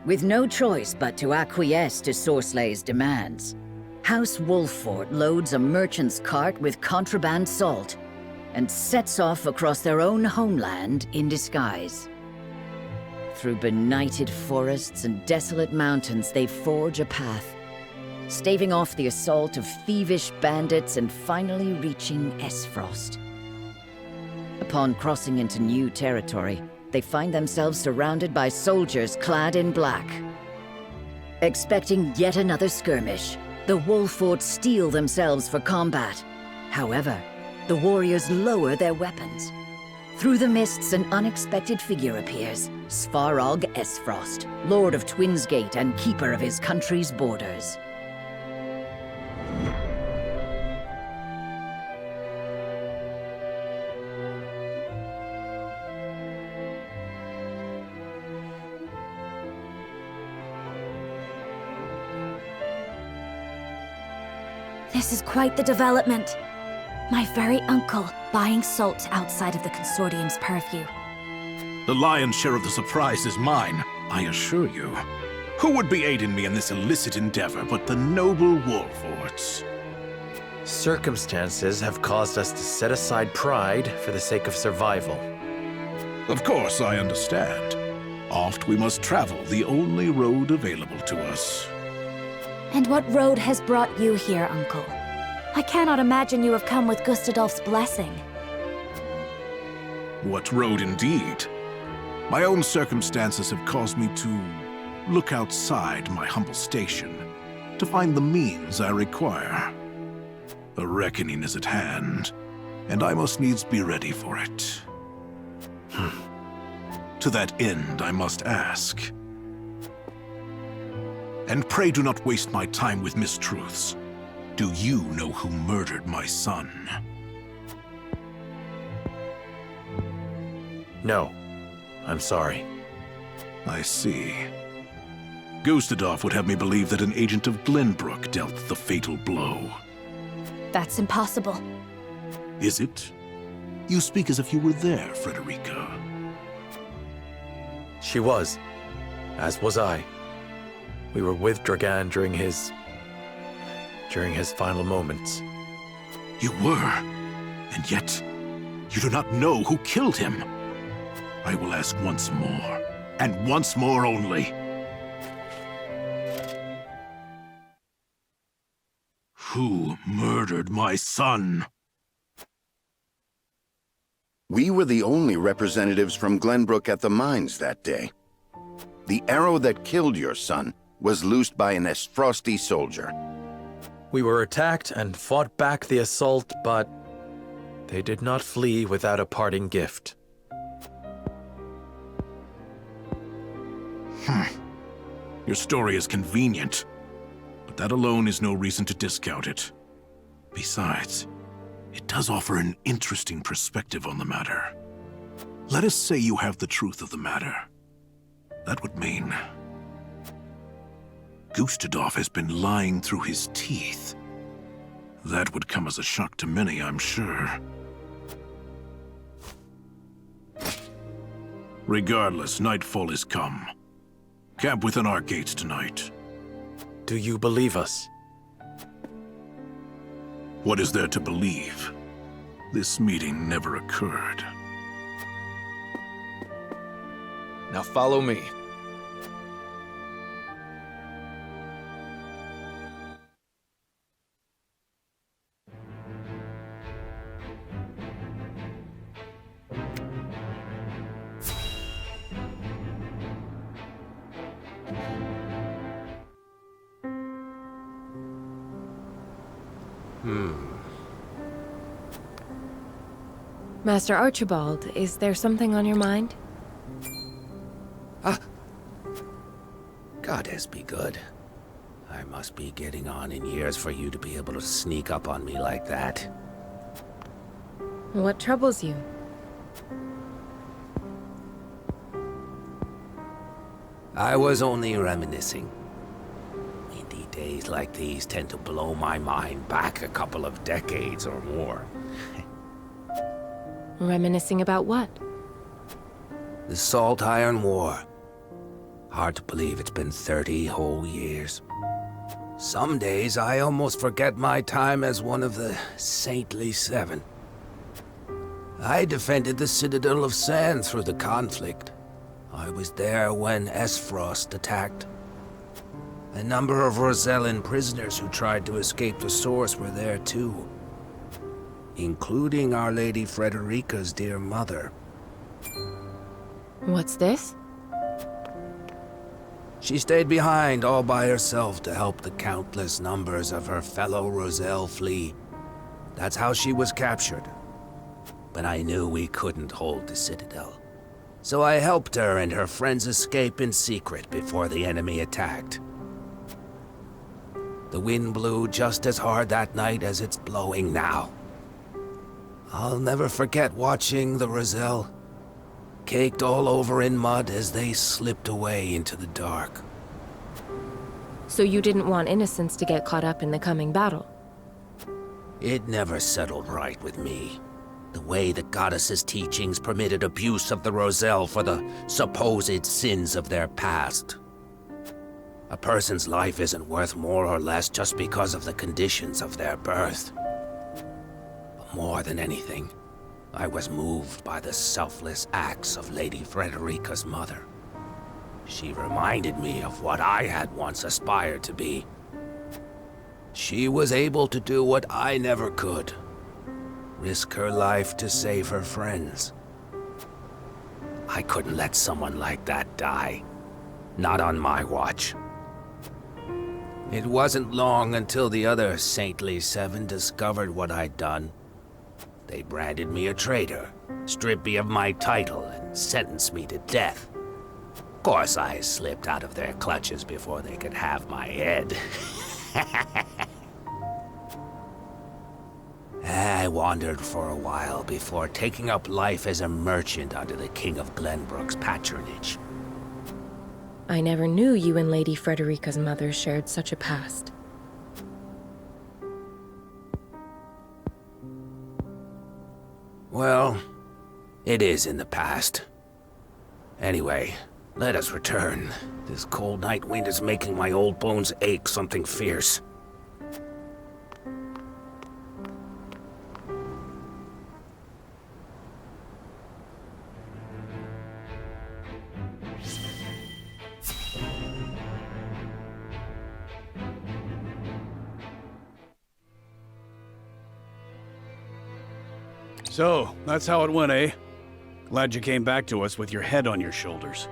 With no choice but to acquiesce to Sorslay's demands, House Wolffort loads a merchant's cart with contraband salt and sets off across their own homeland in disguise. Through benighted forests and desolate mountains, they forge a path, staving off the assault of thievish bandits and finally reaching Esfrost. Upon crossing into new territory, they find themselves surrounded by soldiers clad in black. Expecting yet another skirmish, the Wolffort steel themselves for combat. However, the warriors lower their weapons. Through the mists, an unexpected figure appears, Svarog Esfrost, Lord of Twinsgate and keeper of his country's borders. This is quite the development. My very uncle buying salt outside of the Consortium's purview. The lion's share of the surprise is mine, I assure you. Who would be aiding me in this illicit endeavor but the noble Wolfforts? Circumstances have caused us to set aside pride for the sake of survival. Of course, I understand. Oft we must travel the only road available to us. And what road has brought you here, Uncle? I cannot imagine you have come with Gustadolf's blessing. What road indeed? My own circumstances have caused me to look outside my humble station, to find the means I require. A reckoning is at hand, and I must needs be ready for it. To that end, I must ask. And pray do not waste my time with mistruths. Do you know who murdered my son? No. I'm sorry. I see. Gustadolf would have me believe that an agent of Glenbrook dealt the fatal blow. That's impossible. Is it? You speak as if you were there, Frederica. She was. As was I. We were with Dragan during his final moments. You were, and yet you do not know who killed him. I will ask once more, and once more only. Who murdered my son? We were the only representatives from Glenbrook at the mines that day. The arrow that killed your son was loosed by an Esfrosti soldier. We were attacked and fought back the assault, but they did not flee without a parting gift. Your story is convenient, but that alone is no reason to discount it. Besides, it does offer an interesting perspective on the matter. Let us say you have the truth of the matter. That would mean Gustadolf has been lying through his teeth. That would come as a shock to many, I'm sure. Regardless, nightfall is come. Camp within our gates tonight. Do you believe us? What is there to believe? This meeting never occurred. Now follow me. Master Archibald, is there something on your mind? Goddess be good. I must be getting on in years for you to be able to sneak up on me like that. What troubles you? I was only reminiscing. Indeed, days like these tend to blow my mind back a couple of decades or more. Reminiscing about what? The Salt Iron War. Hard to believe it's been 30 whole years. Some days I almost forget my time as one of the Saintly Seven. I defended the Citadel of Sand through the conflict. I was there when S-Frost attacked. A number of Rosellan prisoners who tried to escape the Source were there too, including Our Lady Frederica's dear mother. What's this? She stayed behind all by herself to help the countless numbers of her fellow Roselle flee. That's how she was captured. But I knew we couldn't hold the Citadel. So I helped her and her friends escape in secret before the enemy attacked. The wind blew just as hard that night as it's blowing now. I'll never forget watching the Roselle, caked all over in mud as they slipped away into the dark. So you didn't want innocents to get caught up in the coming battle? It never settled right with me. The way the goddess's teachings permitted abuse of the Roselle for the supposed sins of their past. A person's life isn't worth more or less just because of the conditions of their birth. But more than anything, I was moved by the selfless acts of Lady Frederica's mother. She reminded me of what I had once aspired to be. She was able to do what I never could. Risk her life to save her friends. I couldn't let someone like that die. Not on my watch. It wasn't long until the other Saintly Seven discovered what I'd done. They branded me a traitor, stripped me of my title, and sentenced me to death. Of course, I slipped out of their clutches before they could have my head. I wandered for a while before taking up life as a merchant under the King of Glenbrook's patronage. I never knew you and Lady Frederica's mother shared such a past. Well, it is in the past. Anyway, let us return. This cold night wind is making my old bones ache something fierce. So, that's how it went, eh? Glad you came back to us with your head on your shoulders.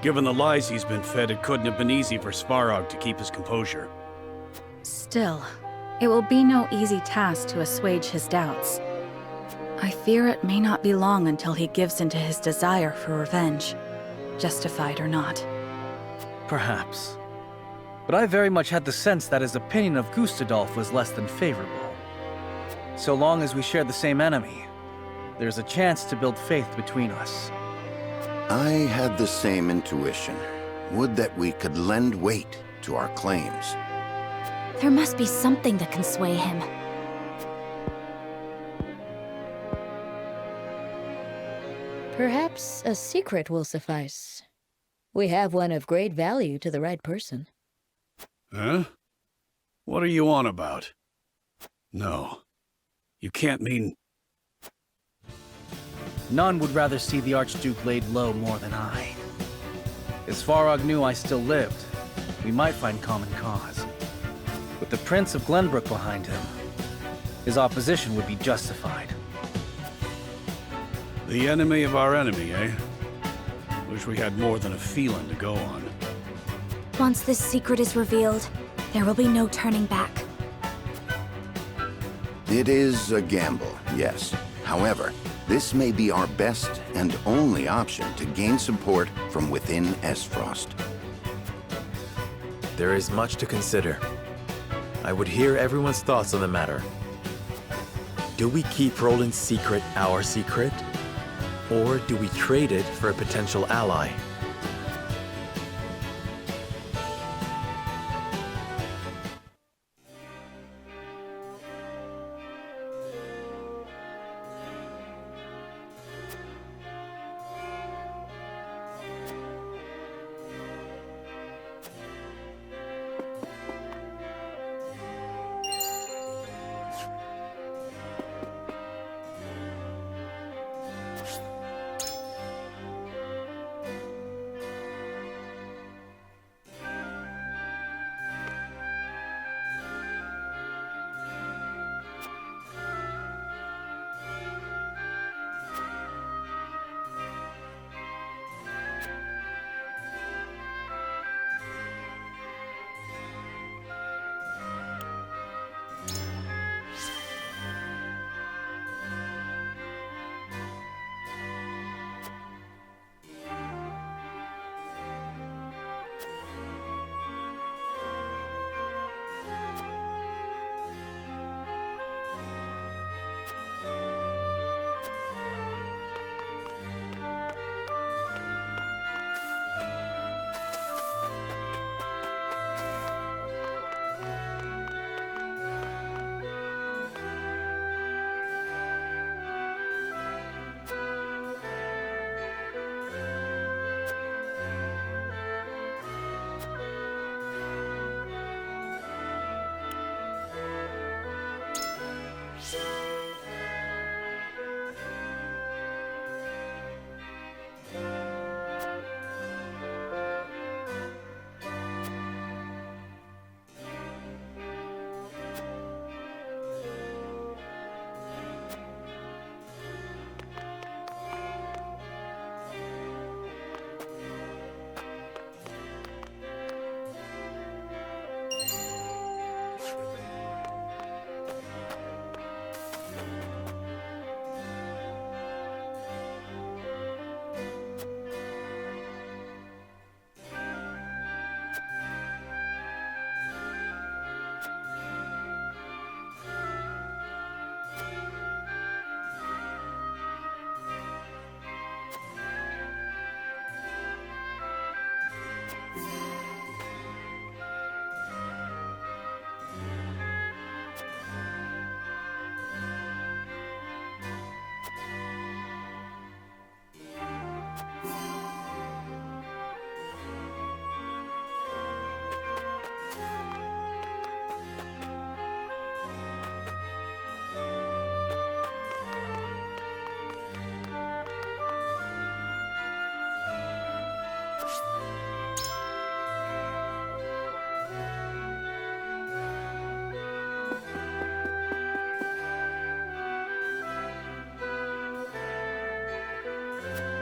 Given the lies he's been fed, it couldn't have been easy for Svarog to keep his composure. Still, it will be no easy task to assuage his doubts. I fear it may not be long until he gives into his desire for revenge, justified or not. Perhaps. But I very much had the sense that his opinion of Gustadolf was less than favorable. So long as we share the same enemy, there's a chance to build faith between us. I had the same intuition. Would that we could lend weight to our claims. There must be something that can sway him. Perhaps a secret will suffice. We have one of great value to the right person. Huh? What are you on about? No. You can't mean... None would rather see the Archduke laid low more than I. If Svarog knew I still lived, we might find common cause. With the Prince of Glenbrook behind him, his opposition would be justified. The enemy of our enemy, eh? Wish we had more than a feeling to go on. Once this secret is revealed, there will be no turning back. It is a gamble, yes. However, this may be our best and only option to gain support from within Esfrost. There is much to consider. I would hear everyone's thoughts on the matter. Do we keep Roland's secret our secret? Or do we trade it for a potential ally?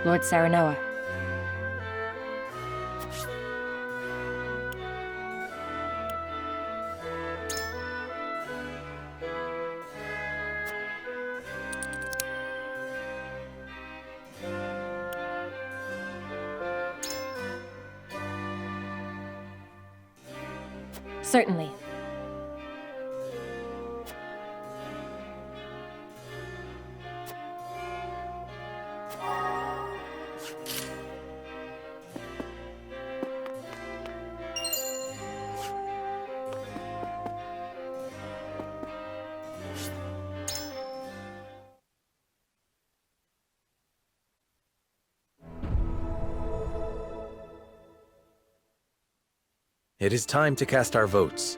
Lord Serenoa. Certainly. It is time to cast our votes.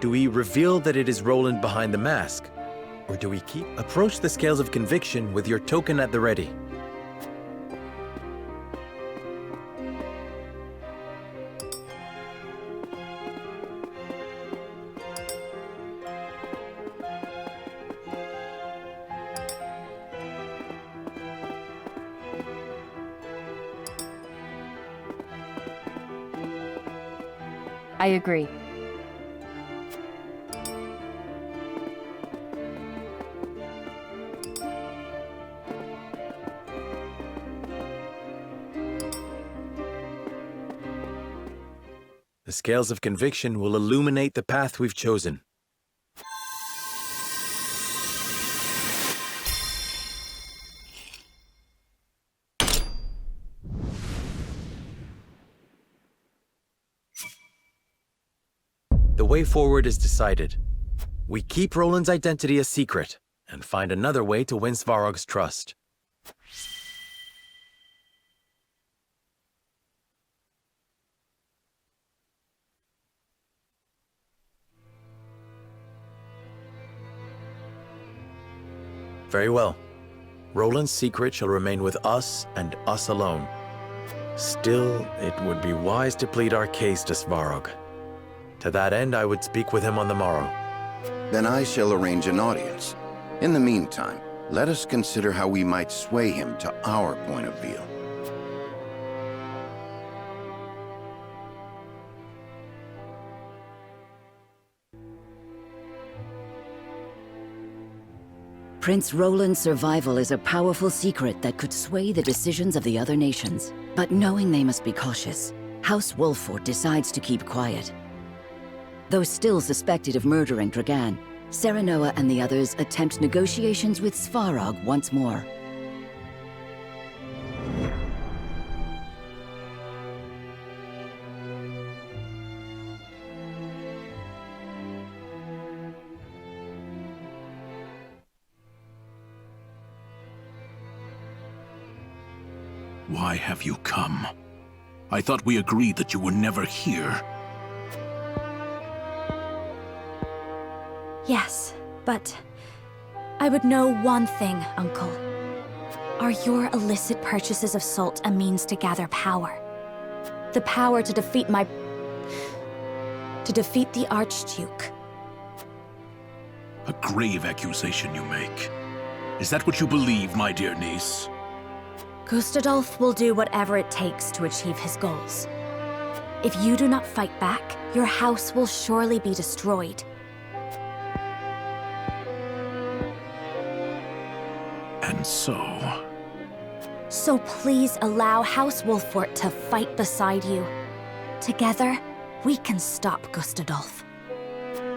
Do we reveal that it is Roland behind the mask? Or do we approach the scales of conviction with your token at the ready? I agree. The scales of conviction will illuminate the path we've chosen. The way forward is decided. We keep Roland's identity a secret, and find another way to win Svarog's trust. Very well. Roland's secret shall remain with us and us alone. Still, it would be wise to plead our case to Svarog. To that end, I would speak with him on the morrow. Then I shall arrange an audience. In the meantime, let us consider how we might sway him to our point of view. Prince Roland's survival is a powerful secret that could sway the decisions of the other nations. But knowing they must be cautious, House Wolfort decides to keep quiet. Though still suspected of murdering Dragan, Serenoa and the others attempt negotiations with Svarog once more. Why have you come? I thought we agreed that you were never here. Yes, but I would know one thing, Uncle. Are your illicit purchases of salt a means to gather power? The power to defeat the Archduke. A grave accusation you make. Is that what you believe, my dear niece? Gustadolf will do whatever it takes to achieve his goals. If you do not fight back, your house will surely be destroyed. And so... So please allow House Wolfort to fight beside you. Together, we can stop Gustadolf.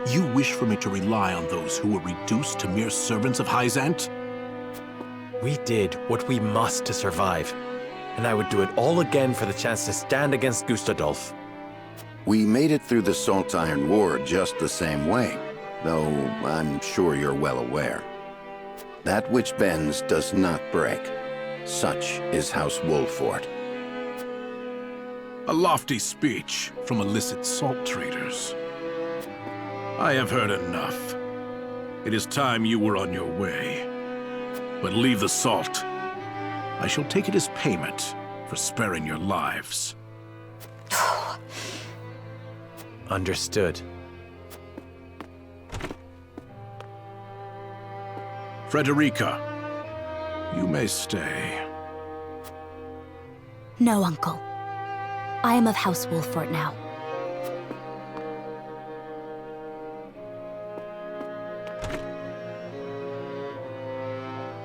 You wish for me to rely on those who were reduced to mere servants of Hyzant? We did what we must to survive, and I would do it all again for the chance to stand against Gustadolf. We made it through the Salt Iron War just the same way, though I'm sure you're well aware. That which bends does not break. Such is House Wolfort. A lofty speech from illicit salt traders. I have heard enough. It is time you were on your way. But leave the salt. I shall take it as payment for sparing your lives. Understood. Frederica, You may stay. No, Uncle. I am of House Wolfort now.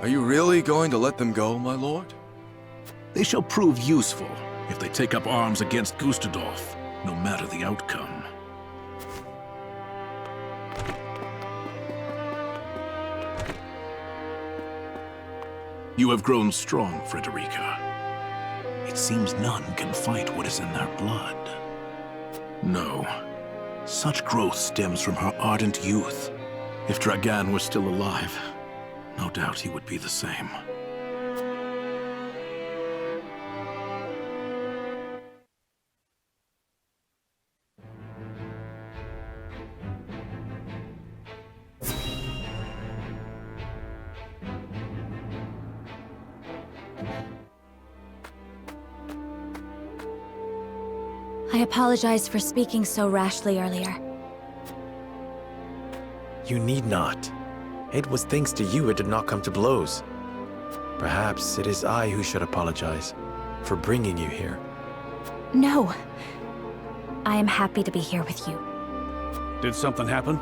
Are you really going to let them go, my lord? They shall prove useful if they take up arms against Gustadolf, no matter the outcome. You have grown strong, Frederica. It seems none can fight what is in their blood. No. Such growth stems from her ardent youth. If Dragan were still alive, no doubt he would be the same. I apologize for speaking so rashly earlier. You need not. It was thanks to you it did not come to blows. Perhaps it is I who should apologize for bringing you here. No. I am happy to be here with you. Did something happen?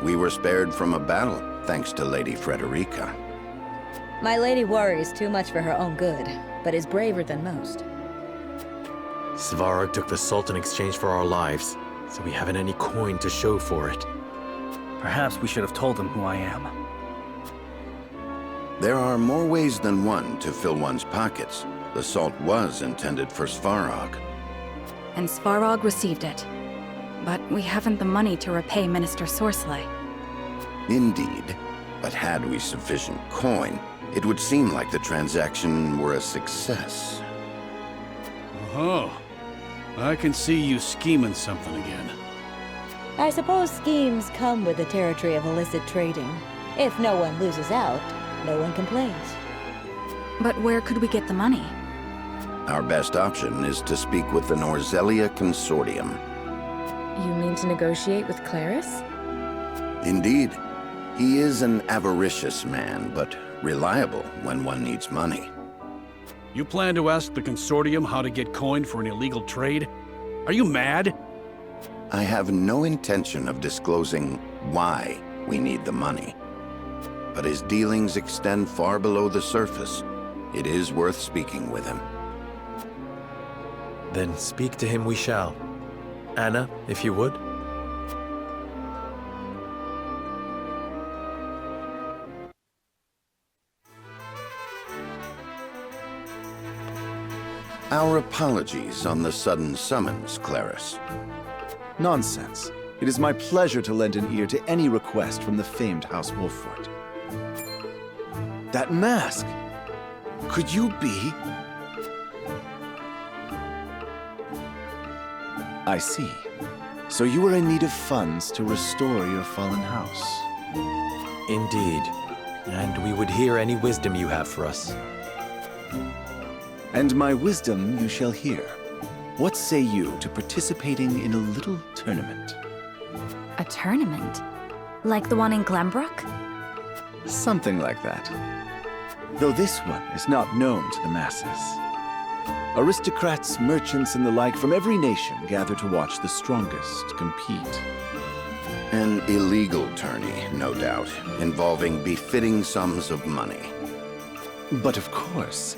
We were spared from a battle, thanks to Lady Frederica. My lady worries too much for her own good, but is braver than most. Svarog took the salt in exchange for our lives, so we haven't any coin to show for it. Perhaps we should have told him who I am. There are more ways than one to fill one's pockets. The salt was intended for Svarog. And Svarog received it. But we haven't the money to repay Minister Sorcelay. Indeed. But had we sufficient coin, it would seem like the transaction were a success. Oh, I can see you scheming something again. I suppose schemes come with the territory of illicit trading. If no one loses out, no one complains. But where could we get the money? Our best option is to speak with the Norzelia Consortium. You mean to negotiate with Claris? Indeed. He is an avaricious man, but reliable when one needs money. You plan to ask the Consortium how to get coin for an illegal trade? Are you mad? I have no intention of disclosing why we need the money. But his dealings extend far below the surface. It is worth speaking with him. Then speak to him we shall. Anna, if you would. Our apologies on the sudden summons, Claris. Nonsense. It is my pleasure to lend an ear to any request from the famed House Wolfort. That mask! Could you be... I see. So you are in need of funds to restore your fallen house. Indeed. And we would hear any wisdom you have for us. And my wisdom you shall hear. What say you to participating in a little tournament? A tournament? Like the one in Glenbrook? Something like that. Though this one is not known to the masses. Aristocrats, merchants, and the like from every nation gather to watch the strongest compete. An illegal tourney, no doubt, involving befitting sums of money. But of course.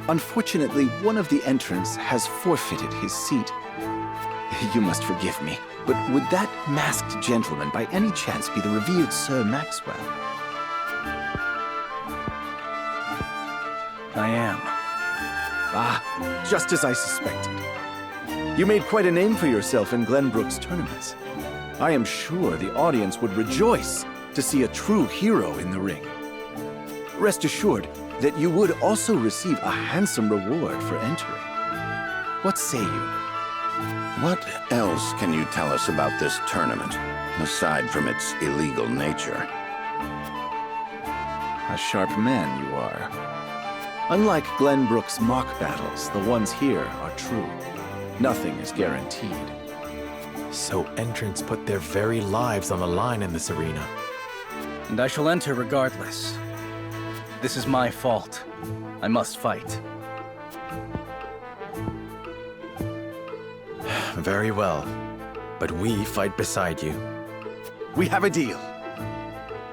Unfortunately, one of the entrants has forfeited his seat. You must forgive me, but would that masked gentleman by any chance be the revered Sir Maxwell? I am. Ah, just as I suspected. You made quite a name for yourself in Glenbrook's tournaments. I am sure the audience would rejoice to see a true hero in the ring. Rest assured that you would also receive a handsome reward for entering. What say you? What else can you tell us about this tournament, aside from its illegal nature? A sharp man you are. Unlike Glenbrook's mock battles, the ones here are true. Nothing is guaranteed. So entrants put their very lives on the line in this arena. And I shall enter regardless. This is my fault. I must fight. Very well. But we fight beside you. We have a deal.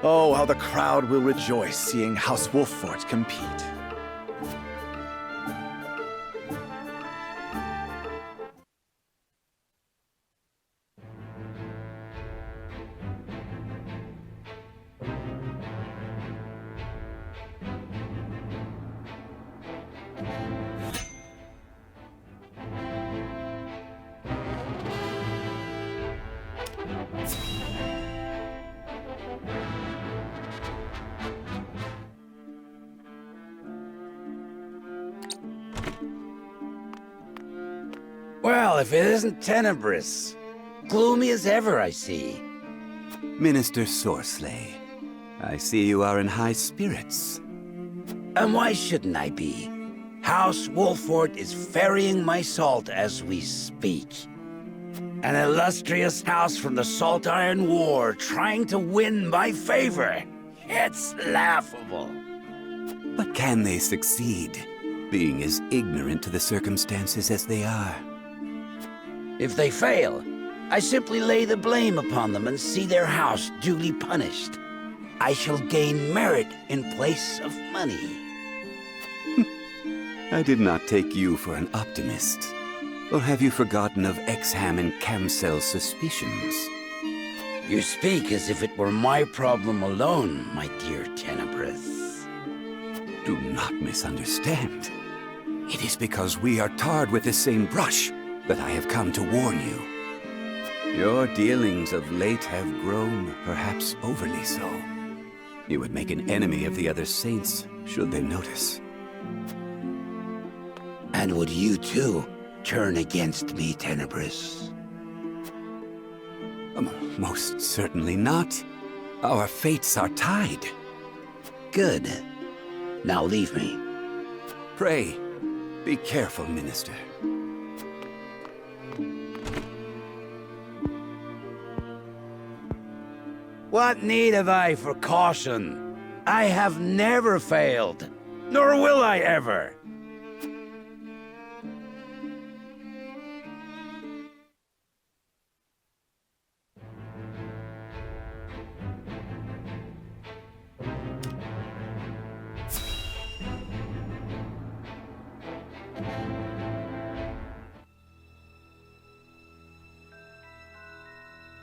Oh, how the crowd will rejoice seeing House Wolffort compete. Well, if it isn't tenebrous. Gloomy as ever, I see. Minister Sorsley, I see you are in high spirits. And why shouldn't I be? House Wolffort is ferrying my salt as we speak. An illustrious house from the Salt Iron War trying to win my favor. It's laughable. But can they succeed, being as ignorant to the circumstances as they are? If they fail, I simply lay the blame upon them and see their house duly punished. I shall gain merit in place of money. I did not take you for an optimist. Or have you forgotten of Exham and Camsel's suspicions? You speak as if it were my problem alone, my dear Tenebrous. Do not misunderstand. It is because we are tarred with the same brush that I have come to warn you. Your dealings of late have grown, perhaps overly so. You would make an enemy of the other saints, should they notice. And would you too turn against me, Tenebrous? Most certainly not. Our fates are tied. Good. Now leave me. Pray, be careful, Minister. What need have I for caution? I have never failed, nor will I ever.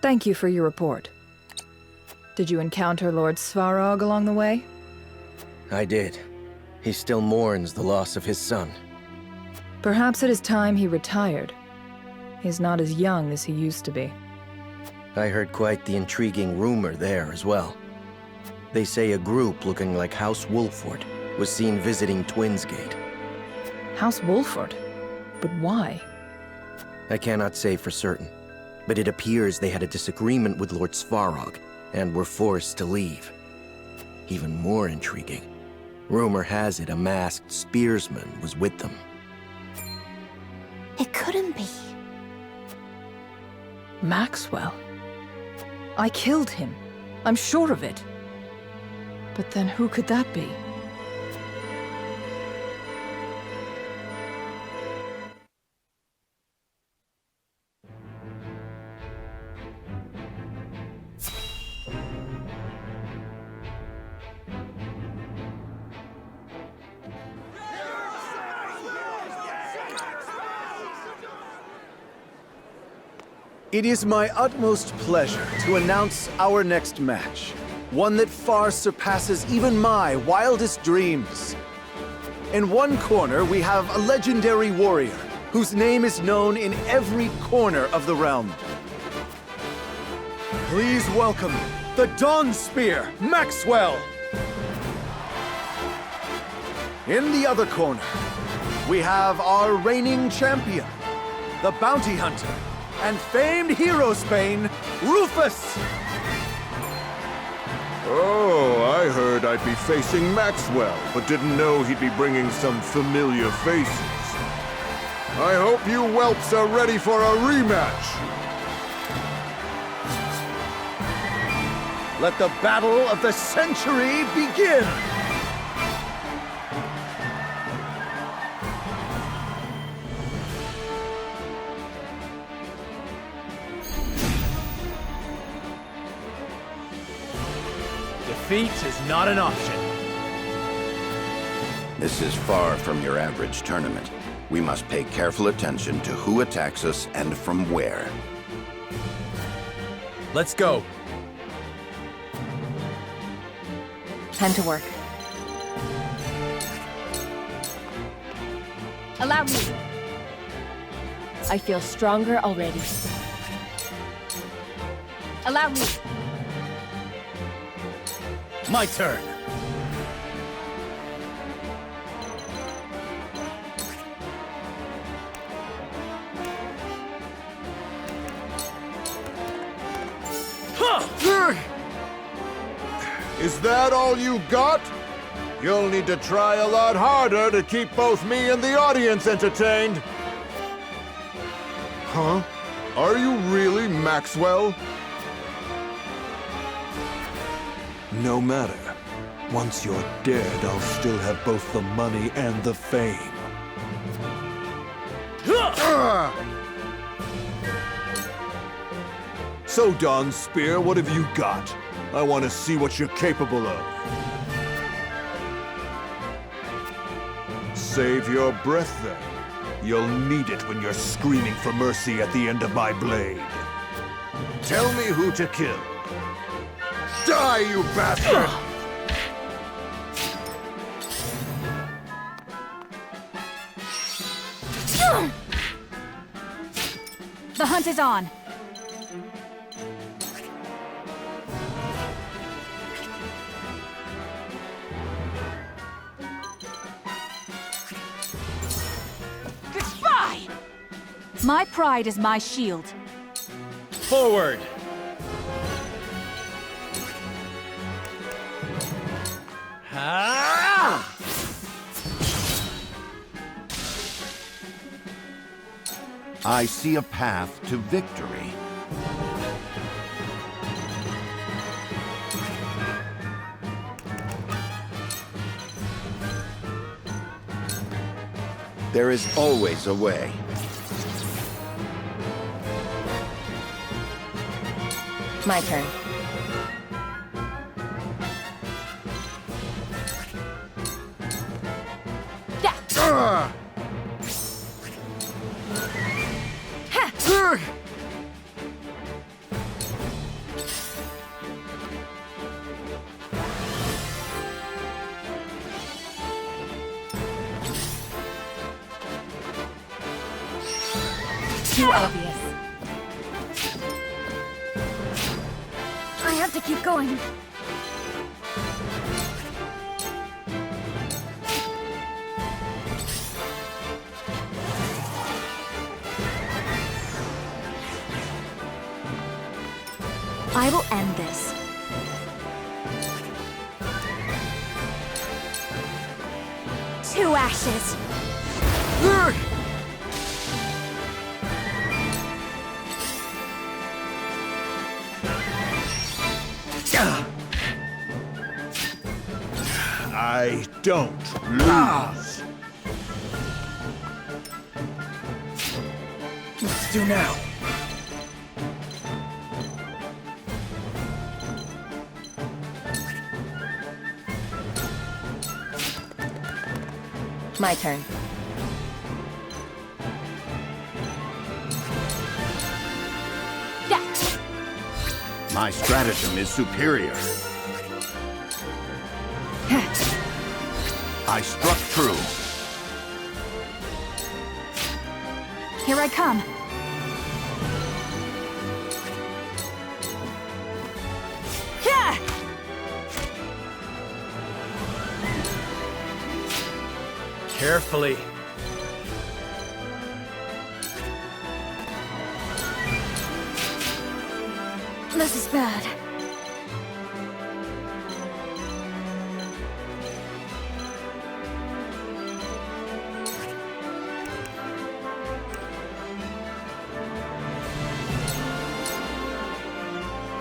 Thank you for your report. Did you encounter Lord Svarog along the way? I did. He still mourns the loss of his son. Perhaps it is time he retired. He's not as young as he used to be. I heard quite the intriguing rumor there as well. They say a group looking like House Wolffort was seen visiting Twinsgate. House Wolffort? But why? I cannot say for certain, but it appears they had a disagreement with Lord Svarog and were forced to leave. Even more intriguing, rumor has it a masked spearsman was with them. It couldn't be. Maxwell? I killed him. I'm sure of it. But then who could that be? It is my utmost pleasure to announce our next match, one that far surpasses even my wildest dreams. In one corner, we have a legendary warrior whose name is known in every corner of the realm. Please welcome the Dawn Spear, Maxwell! In the other corner, we have our reigning champion, the Bounty Hunter, and famed hero Spain, Rufus! Oh, I heard I'd be facing Maxwell, but didn't know he'd be bringing some familiar faces. I hope you whelps are ready for a rematch! Let the battle of the century begin! Defeat is not an option. This is far from your average tournament. We must pay careful attention to who attacks us and from where. Let's go. Time to work. Allow me. I feel stronger already. Allow me. My turn. Is that all you got? You'll need to try a lot harder to keep both me and the audience entertained. Huh? Are you really Maxwell? No matter. Once you're dead, I'll still have both the money and the fame. So, Don Spear, what have you got? I want to see what you're capable of. Save your breath, then. You'll need it when you're screaming for mercy at the end of my blade. Tell me who to kill. Die, you bastard! The hunt is on. Goodbye! My pride is my shield. Forward! Ah! I see a path to victory. There is always a way. My turn. Ah! Too obvious. I have to keep going. I will end this. To ashes. I don't lose. Let's do now. My turn. My stratagem is superior. I struck true. Here I come. Yeah! Carefully. This is bad.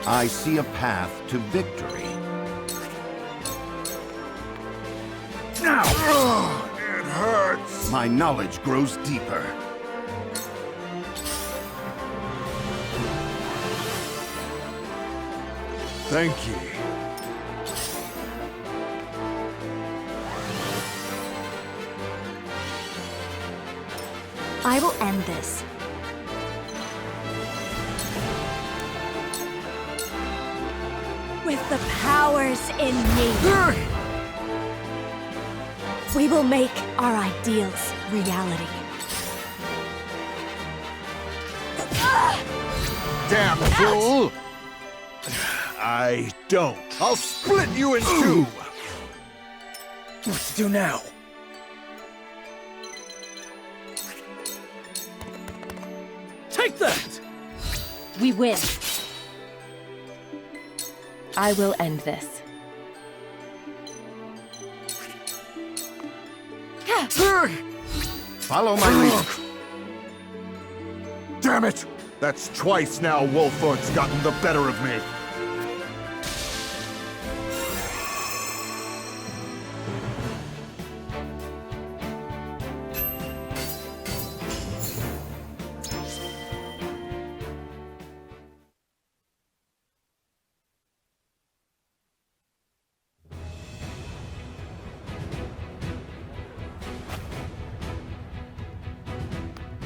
I see a path to victory. Now! It hurts! My knowledge grows deeper. Thank you. I will end this. With the powers in me, we will make our ideals reality. Damn fool! I don't. I'll split you in two! What to do now? Take that! We win. I will end this. Follow my lead. Damn it! That's twice now Wolfort's gotten the better of me.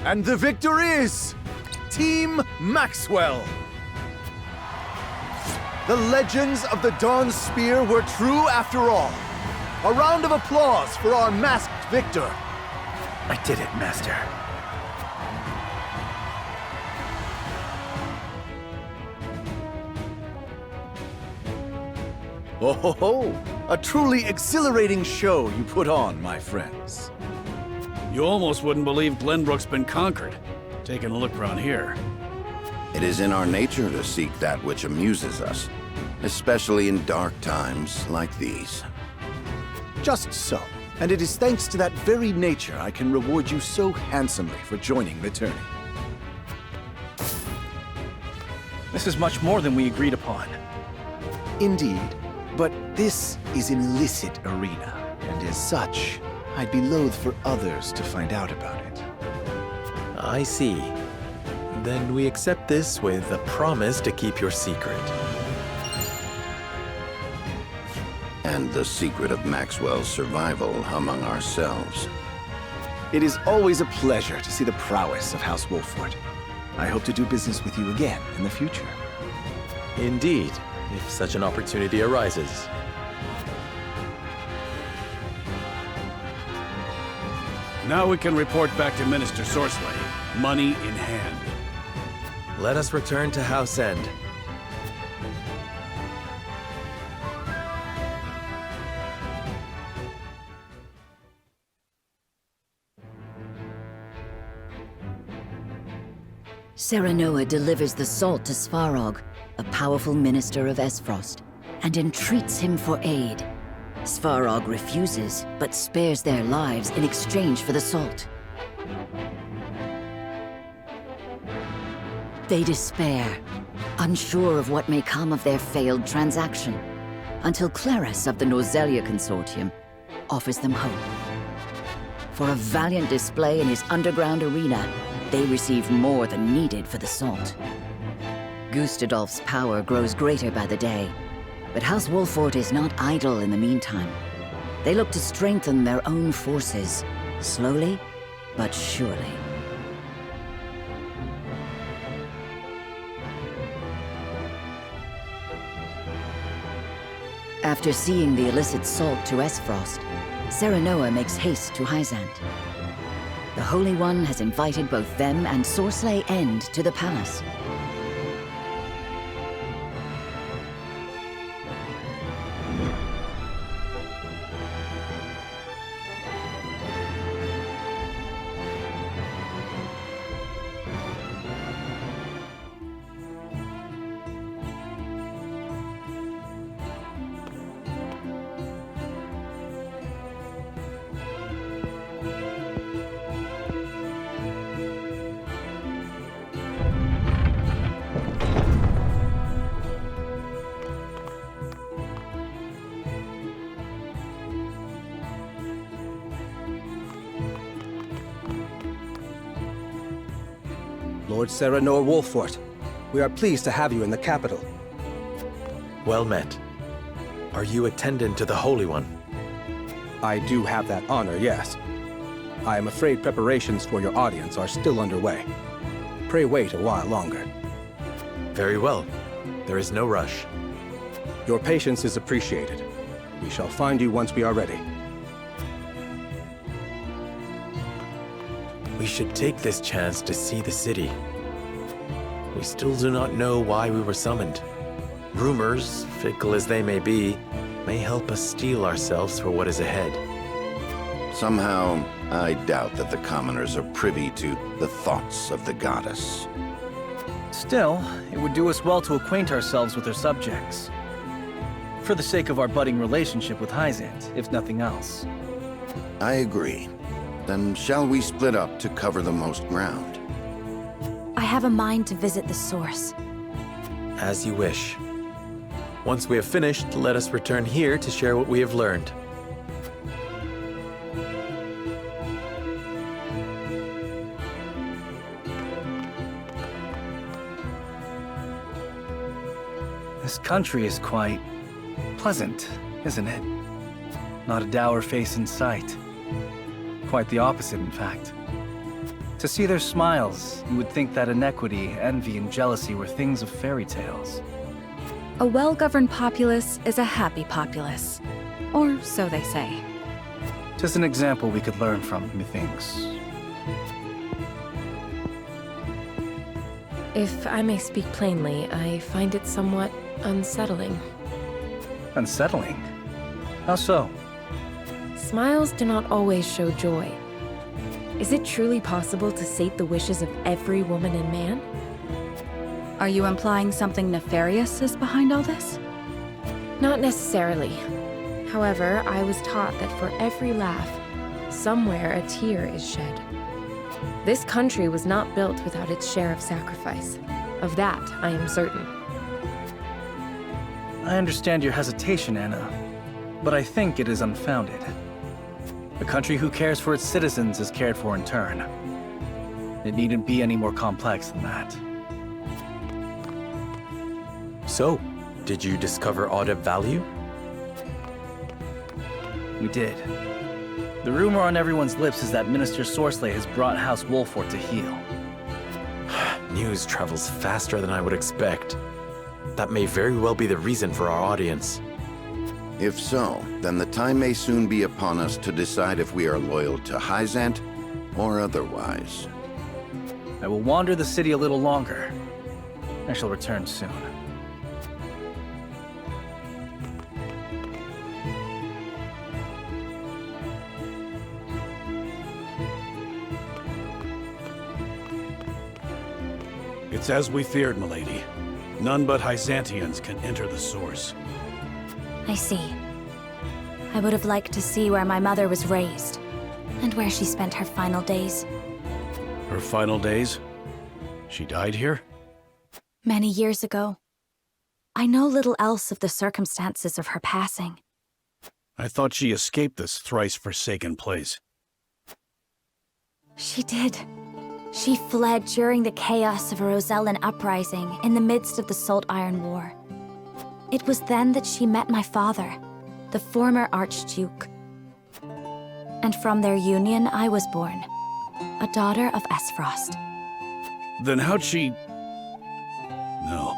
And the victor is Team Maxwell. The legends of the Dawn Spear were true after all. A round of applause for our masked victor. I did it, Master. Oh ho ho! A truly exhilarating show you put on, my friends. You almost wouldn't believe Glenbrook's been conquered. Taking a look around here. It is in our nature to seek that which amuses us, especially in dark times like these. Just so. And it is thanks to that very nature I can reward you so handsomely for joining the tourney. This is much more than we agreed upon. Indeed, but this is an illicit arena, and as such, I'd be loath for others to find out about it. I see. Then we accept this with a promise to keep your secret. And the secret of Maxwell's survival among ourselves. It is always a pleasure to see the prowess of House Wolfort. I hope to do business with you again in the future. Indeed, if such an opportunity arises. Now we can report back to Minister Sorcelet, money in hand. Let us return to House End. Serenoa delivers the salt to Svarog, a powerful minister of Esfrost, and entreats him for aid. Svarog refuses, but spares their lives in exchange for the salt. They despair, unsure of what may come of their failed transaction, until Claris of the Norzelia Consortium offers them hope. For a valiant display in his underground arena, they receive more than needed for the salt. Gustadolf's power grows greater by the day, but House Wolfort is not idle in the meantime. They look to strengthen their own forces, slowly but surely. After seeing the illicit salt to Esfrost, Serenoa makes haste to Hyzant. The Holy One has invited both them and Sorcelet End to the palace. Lord Serenoa Wolfort, we are pleased to have you in the capital. Well met. Are you attendant to the Holy One? I do have that honor, yes. I am afraid preparations for your audience are still underway. Pray wait a while longer. Very well. There is no rush. Your patience is appreciated. We shall find you once we are ready. We should take this chance to see the city. We still do not know why we were summoned. Rumors, fickle as they may be, may help us steel ourselves for what is ahead. Somehow, I doubt that the commoners are privy to the thoughts of the goddess. Still, it would do us well to acquaint ourselves with her subjects. For the sake of our budding relationship with Hyzant, if nothing else. I agree. Then shall we split up to cover the most ground? I have a mind to visit the source. As you wish. Once we have finished, let us return here to share what we have learned. This country is quite pleasant, isn't it? Not a dour face in sight. Quite the opposite, in fact. To see their smiles, you would think that inequity, envy, and jealousy were things of fairy tales. A well-governed populace is a happy populace. Or so they say. Just an example we could learn from, methinks. If I may speak plainly, I find it somewhat unsettling. Unsettling? How so? Smiles do not always show joy. Is it truly possible to sate the wishes of every woman and man? Are you implying something nefarious is behind all this? Not necessarily. However, I was taught that for every laugh, somewhere a tear is shed. This country was not built without its share of sacrifice. Of that, I am certain. I understand your hesitation, Anna, but I think it is unfounded. A country who cares for its citizens is cared for in turn. It needn't be any more complex than that. So, did you discover aught of value? We did. The rumor on everyone's lips is that Minister Sorsley has brought House Wolfort to heel. News travels faster than I would expect. That may very well be the reason for our audience. If so, then the time may soon be upon us to decide if we are loyal to Hyzant or otherwise. I will wander the city a little longer. I shall return soon. It's as we feared, milady. None but Hyzantians can enter the source. I see. I would have liked to see where my mother was raised, and where she spent her final days. Her final days? She died here? Many years ago. I know little else of the circumstances of her passing. I thought she escaped this thrice-forsaken place. She did. She fled during the chaos of a Rosellan uprising in the midst of the Salt Iron War. It was then that she met my father, the former Archduke. And from their union, I was born, a daughter of Esfrost. Then how'd she... No.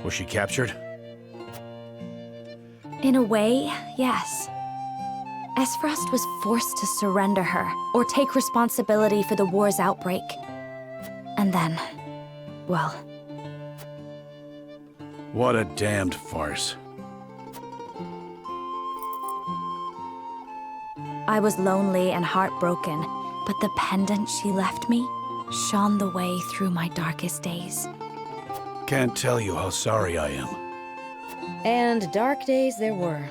Was she captured? In a way, yes. Esfrost was forced to surrender her, or take responsibility for the war's outbreak. And then, well... What a damned farce. I was lonely and heartbroken, but the pendant she left me shone the way through my darkest days. Can't tell you how sorry I am. And dark days there were.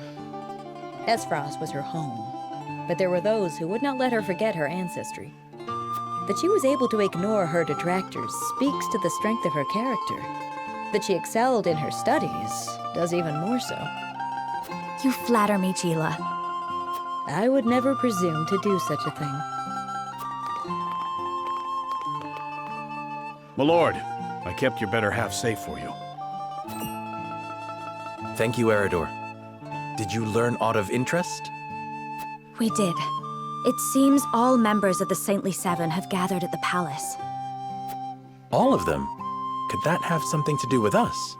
Esfrost was her home, but there were those who would not let her forget her ancestry. That she was able to ignore her detractors speaks to the strength of her character. That she excelled in her studies does even more so. You flatter me, Gila. I would never presume to do such a thing. My lord, I kept your better half safe for you. Thank you, Eridor. Did you learn aught of interest? We did. It seems all members of the Saintly Seven have gathered at the palace. All of them? Could that have something to do with us?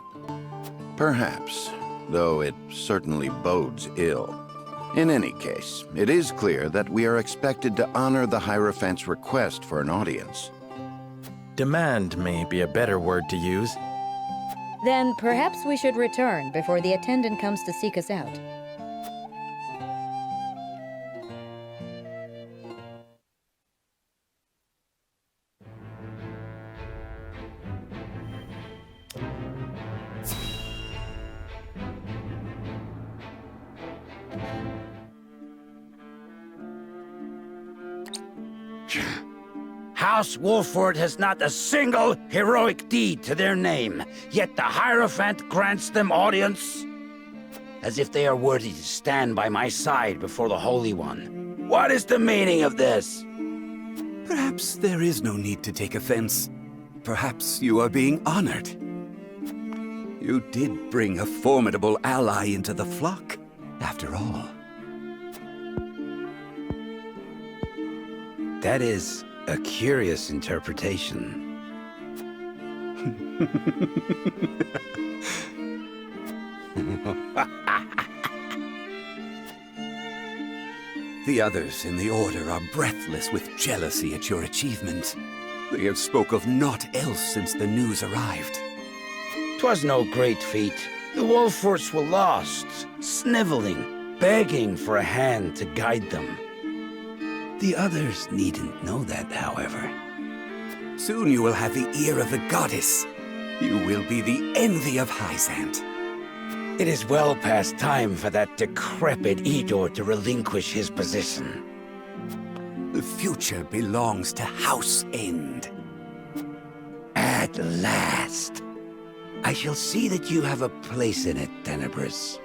Perhaps, though it certainly bodes ill. In any case, it is clear that we are expected to honor the Hierophant's request for an audience. Demand may be a better word to use. Then perhaps we should return before the attendant comes to seek us out. House Wolford has not a single heroic deed to their name, yet the Hierophant grants them audience? As if they are worthy to stand by my side before the Holy One. What is the meaning of this? Perhaps there is no need to take offense. Perhaps you are being honored. You did bring a formidable ally into the flock, after all. That is a curious interpretation. The others in the Order are breathless with jealousy at your achievement. They have spoke of naught else since the news arrived. 'Twas no great feat. The Wolforts were lost, sniveling, begging for a hand to guide them. The others needn't know that, however. Soon you will have the ear of the goddess. You will be the envy of Hyzant. It is well past time for that decrepit Edor to relinquish his position. The future belongs to House End. At last. I shall see that you have a place in it, Tenebris.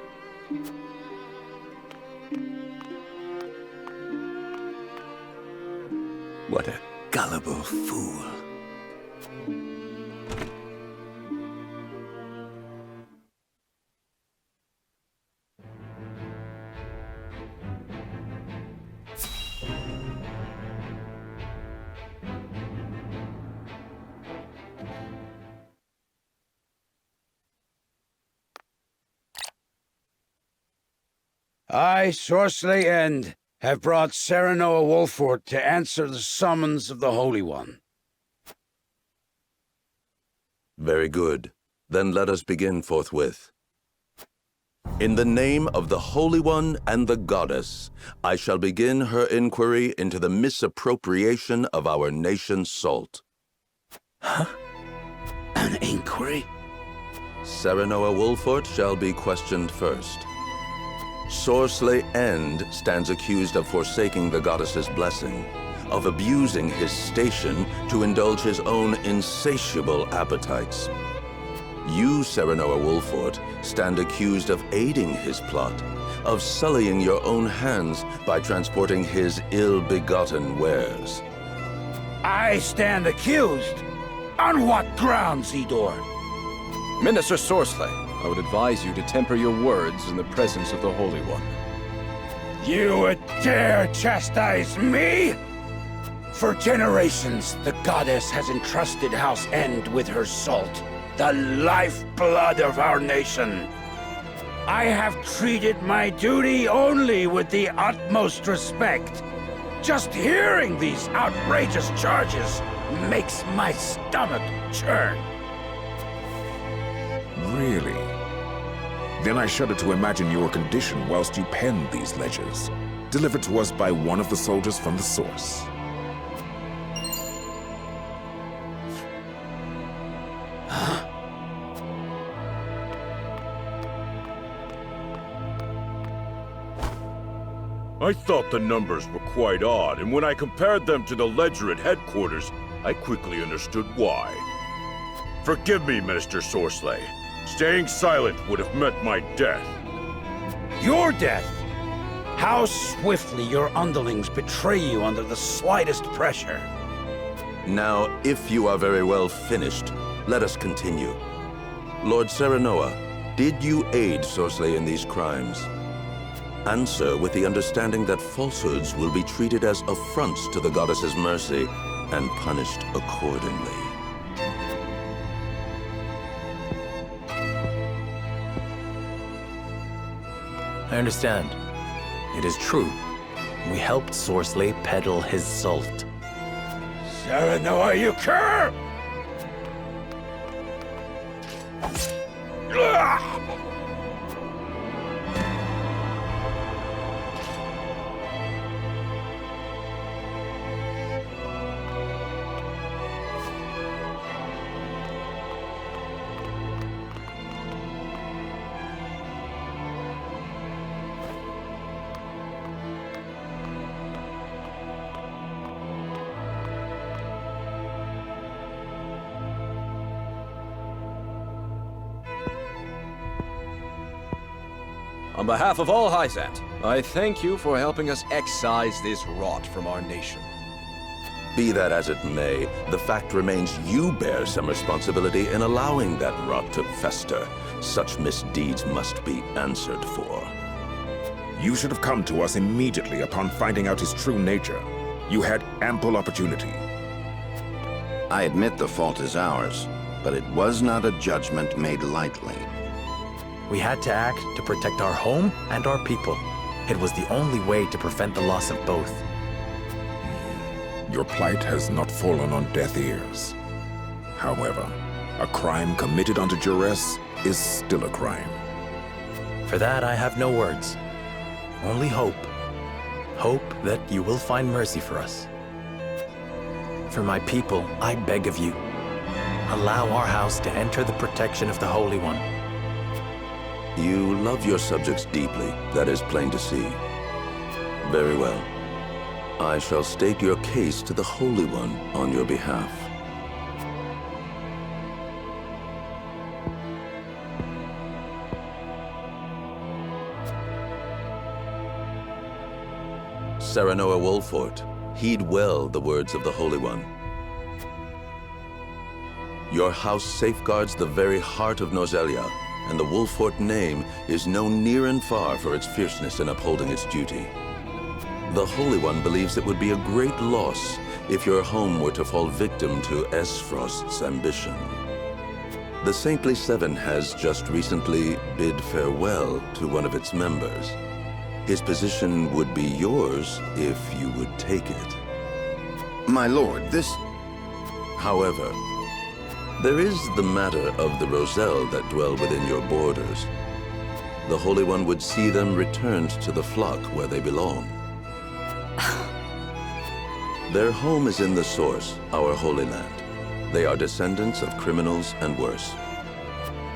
What a gullible fool. I, Sorcery End, have brought Serenoa Wolford to answer the summons of the Holy One. Very good. Then let us begin forthwith. In the name of the Holy One and the Goddess, I shall begin her inquiry into the misappropriation of our nation's salt. Huh? An inquiry? Serenoa Wolford shall be questioned first. Sorcery End stands accused of forsaking the goddess's blessing, of abusing his station to indulge his own insatiable appetites. You, Serenoa Wolford, stand accused of aiding his plot, of sullying your own hands by transporting his ill-begotten wares. I stand accused? On what grounds, Edor? Minister Sorcery, I would advise you to temper your words in the presence of the Holy One. You would dare chastise me? For generations, the goddess has entrusted House End with her salt, the lifeblood of our nation. I have treated my duty only with the utmost respect. Just hearing these outrageous charges makes my stomach churn. Really? Then I shudder to imagine your condition whilst you penned these ledgers, delivered to us by one of the soldiers from the source. I thought the numbers were quite odd, and when I compared them to the ledger at headquarters, I quickly understood why. Forgive me, Minister Sorcery. Staying silent would have meant my death. Your death? How swiftly your underlings betray you under the slightest pressure. Now, if you are very well finished, let us continue. Lord Serenoa, did you aid Sorcery in these crimes? answer with the understanding that falsehoods will be treated as affronts to the goddess's mercy and punished accordingly. I understand. It is true. We helped Sorsley peddle his salt. Serenoa, you cur! On behalf of all Hyzant, I thank you for helping us excise this rot from our nation. Be that as it may, the fact remains you bear some responsibility in allowing that rot to fester. Such misdeeds must be answered for. You should have come to us immediately upon finding out his true nature. You had ample opportunity. I admit the fault is ours, but it was not a judgment made lightly. We had to act to protect our home and our people. It was the only way to prevent the loss of both. Your plight has not fallen on deaf ears. However, a crime committed under duress is still a crime. For that, I have no words. Only hope. Hope that you will find mercy for us. For my people, I beg of you, allow our house to enter the protection of the Holy One. You love your subjects deeply, that is plain to see. Very well. I shall state your case to the Holy One on your behalf. Serenoa Wolfort, heed well the words of the Holy One. Your house safeguards the very heart of Nozelia, and the Wolfort name is known near and far for its fierceness in upholding its duty. The Holy One believes it would be a great loss if your home were to fall victim to Esfrost's ambition. The Saintly Seven has just recently bid farewell to one of its members. His position would be yours if you would take it. My lord, this... However, there is the matter of the Roselle that dwell within your borders. The Holy One would see them returned to the flock where they belong. Their home is in the Source, our Holy Land. They are descendants of criminals and worse.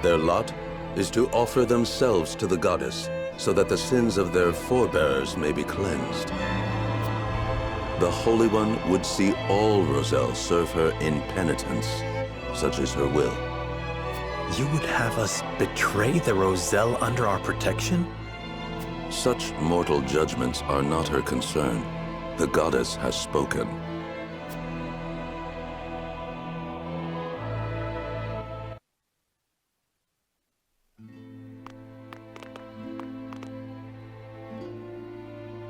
Their lot is to offer themselves to the goddess so that the sins of their forebears may be cleansed. The Holy One would see all Roselle serve her in penitence, such is her will. You would have us betray the Roselle under our protection? Such mortal judgments are not her concern. The goddess has spoken.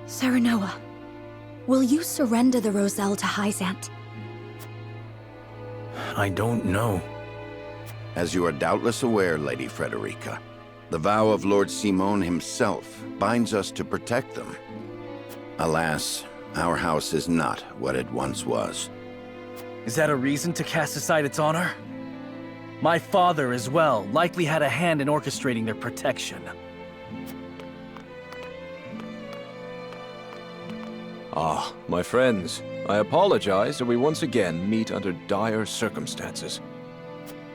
Serenoa, will you surrender the Roselle to Hyzant? I don't know. As you are doubtless aware, Lady Frederica, the vow of Lord Simon himself binds us to protect them. Alas, our house is not what it once was. Is that a reason to cast aside its honor? My father, as well, likely had a hand in orchestrating their protection. Ah, my friends, I apologize that we once again meet under dire circumstances.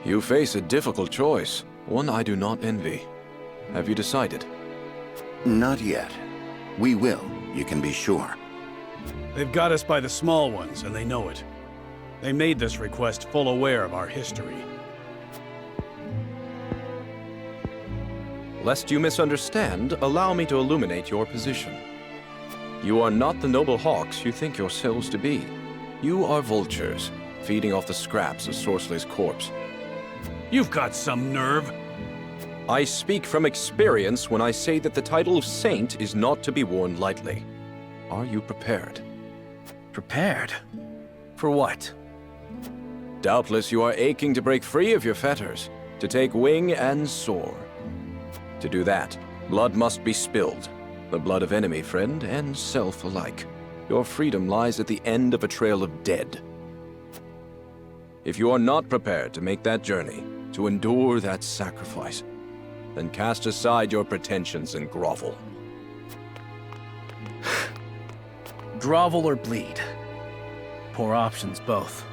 You face a difficult choice, one I do not envy. Have you decided? Not yet. We will, you can be sure. They've got us by the small ones, and they know it. They made this request full aware of our history. Lest you misunderstand, allow me to illuminate your position. You are not the noble hawks you think yourselves to be. You are vultures, feeding off the scraps of Sorsley's corpse. You've got some nerve. I speak from experience when I say that the title of saint is not to be worn lightly. Are you prepared? Prepared? For what? Doubtless you are aching to break free of your fetters, to take wing and soar. To do that, blood must be spilled. The blood of enemy, friend, and self alike. Your freedom lies at the end of a trail of dead. If you are not prepared to make that journey, to endure that sacrifice, then cast aside your pretensions and grovel. Grovel or bleed? Poor options both.